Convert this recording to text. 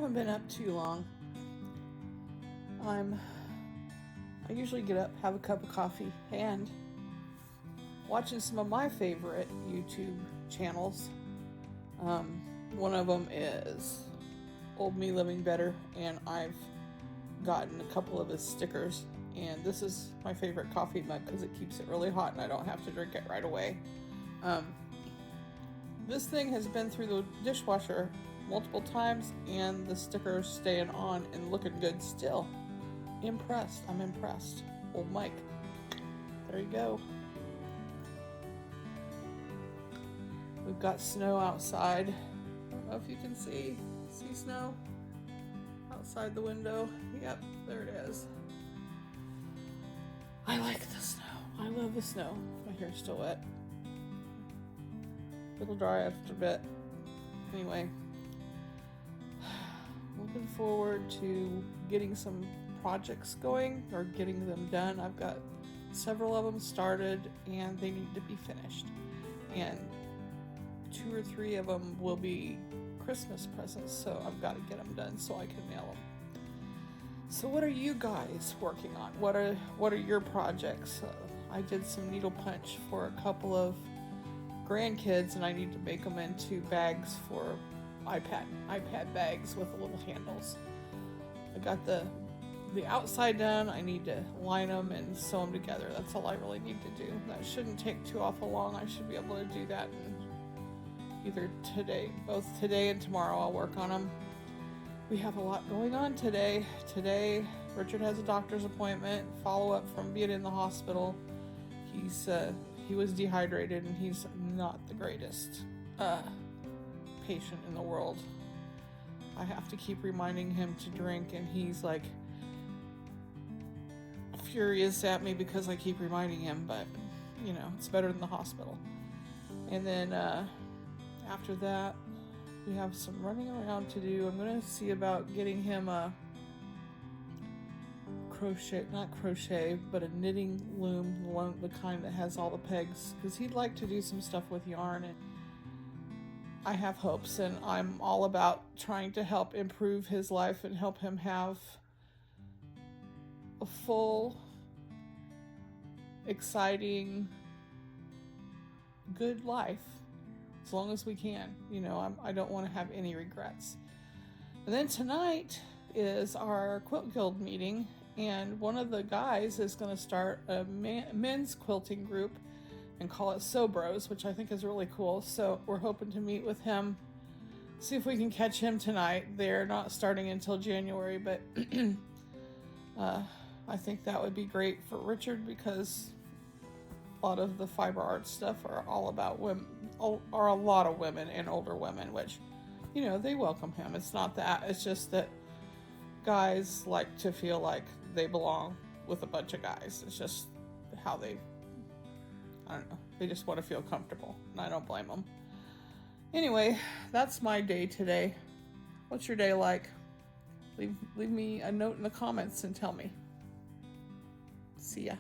haven't been up too long. I usually get up, have a cup of coffee, and watching some of my favorite YouTube channels. One of them is Old Me Living Better, and I've gotten a couple of his stickers. And this is my favorite coffee mug because it keeps it really hot and I don't have to drink it right away. This thing has been through the dishwasher multiple times, and the sticker's staying on and looking good still. Impressed. I'm impressed. Old Mike. There you go. We've got snow outside. I don't know if you can see snow outside the window. Yep, there it is. I like the snow. I love the snow. My hair's still wet. It'll dry after a bit. Anyway, looking forward to getting some projects going or getting them done. I've got several of them started and they need to be finished. And 2 or 3 of them will be Christmas presents, so I've got to get them done so I can mail them. So what are you guys working on? What are your projects? I did some needle punch for a couple of grandkids, and I need to make them into bags for iPad bags with little handles. I got the outside done. I need to line them and sew them together. That's all I really need to do. That shouldn't take too awful long. I should be able to do that both today and tomorrow. I'll work on them. We have a lot going on today. Today, Richard has a doctor's appointment, follow-up from being in the hospital. He was dehydrated, and he's not the greatest patient in the world. I have to keep reminding him to drink, and he's like furious at me because I keep reminding him, but it's better than the hospital. And then after that, we have some running around to do. I'm going to see about getting him a but a knitting loom, the kind that has all the pegs, because he'd like to do some stuff with yarn, and I have hopes, and I'm all about trying to help improve his life and help him have a full, exciting, good life. As long as we can, I don't want to have any regrets. And then tonight is our quilt guild meeting, and one of the guys is going to start a men's quilting group and call it Sew Bros, which I think is really cool. So we're hoping to meet with him, see if we can catch him tonight. They're not starting until January, but I think that would be great for Richard, because a lot of the fiber art stuff are all about women, are a lot of women and older women, which, they welcome him. It's not that. It's just that guys like to feel like they belong with a bunch of guys. It's just how they just want to feel comfortable, and I don't blame them. Anyway, that's my day today. What's your day like? Leave me a note in the comments and tell me. See ya.